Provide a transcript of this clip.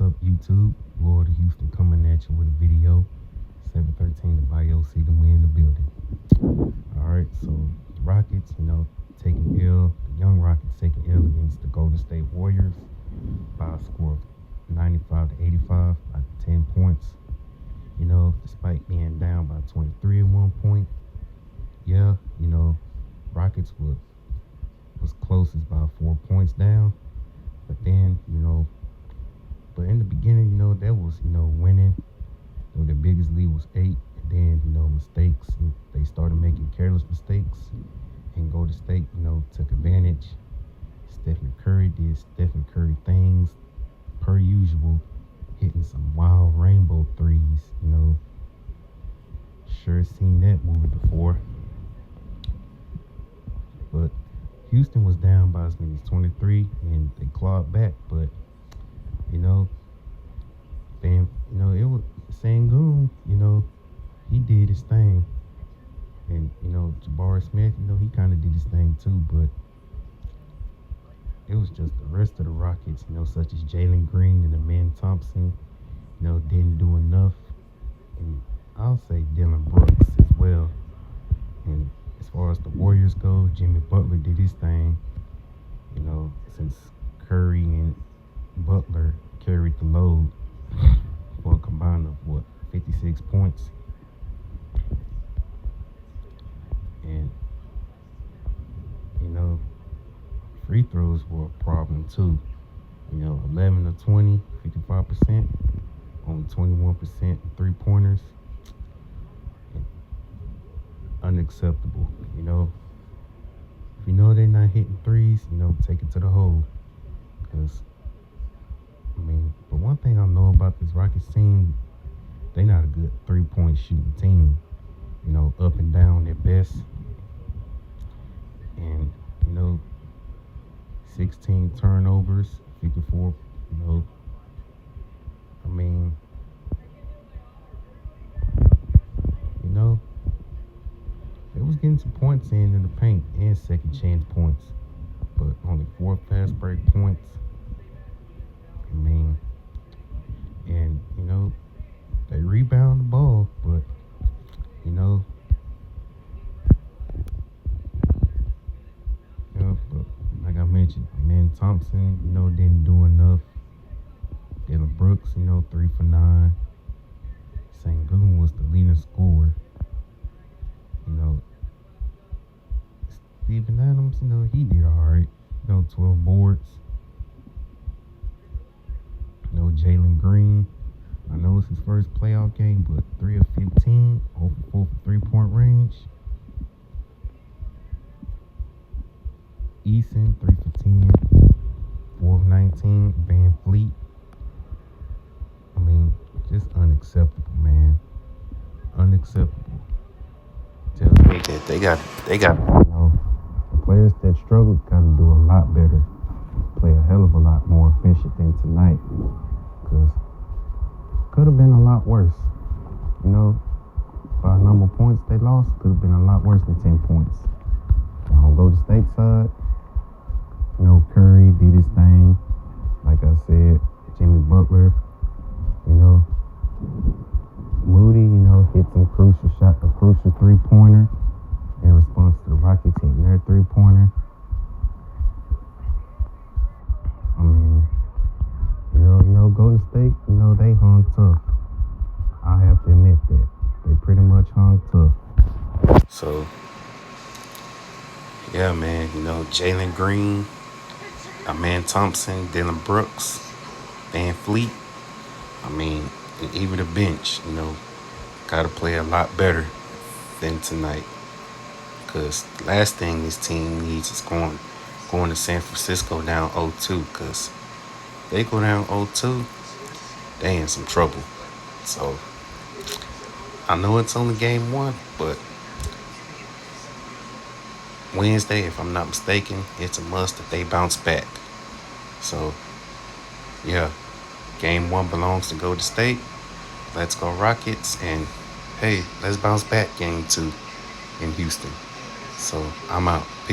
up, YouTube? Lord of Houston coming at you with a video. 713 to Bio City, we in the building. Alright, so the Rockets, taking L. The young Rockets taking L against the Golden State Warriors by a score of 95 to 85, by 10 points. Despite being down by 23 at one point. Yeah, Rockets was closest by 4 points down. But then, but in the beginning, that was, winning. The biggest lead was 8. And then, mistakes. And they started making careless mistakes. And Golden State, took advantage. Stephen Curry did Stephen Curry things per usual, hitting some wild rainbow threes, Sure seen that movie before. But Houston was down by as many as 23, and they clawed back. But then it was Sengun. He did his thing, and Jabari Smith. He kind of did his thing too. But it was just the rest of the Rockets. Such as Jalen Green and Amen Thompson. Didn't do enough, and I'll say Dylan Brooks as well. And as far as the Warriors go, Jimmy Butler did his thing. Since Curry and Butler carried the load for a combined of 56 points. And free throws were a problem too. 11 of 20, 55%, only 21% three-pointers. Unacceptable. If they're not hitting threes, take it to the hole. But one thing I know about this Rockets team, they not a good three-point shooting team. Up and down at best. And 16 turnovers, 54. They was getting some points in the paint and second chance points, but only 4 fast break points. And they rebound the ball, but but like I mentioned, Amen Thompson, didn't do enough. Dylan Brooks, 3 for 9. Sengun was the leading scorer. Steven Adams, he did all right. 12 boards. Jalen Green, I know it's his first playoff game, but 3 of 15, 0 for 4 for three-point range. Eason, 3 for 10, 4 of 19. Van Fleet. Just unacceptable, man. Unacceptable. Tell me that they got the players that struggled got to do a lot better, play a hell of a lot more efficient than tonight, because could have been a lot worse. By the number of points they lost, could have been a lot worse than 10 points. On Golden State side, Curry did his thing. Like I said, Jimmy Butler, Moody, hit some a crucial three-pointer in response to the Rockets hitting their three-pointer. Golden State, they hung tough. I have to admit that. They pretty much hung tough. So, yeah, man, Jalen Green, Amen Thompson, Dylan Brooks, Van Fleet. And even the bench, got to play a lot better than tonight. Because the last thing this team needs is going to San Francisco down 0-2. Because they go down 0-2, they in some trouble. So, I know it's only game 1, but Wednesday, if I'm not mistaken, it's a must that they bounce back. So, yeah, game 1 belongs to Golden State. Let's go Rockets. And, hey, let's bounce back game 2 in Houston. So, I'm out. Peace.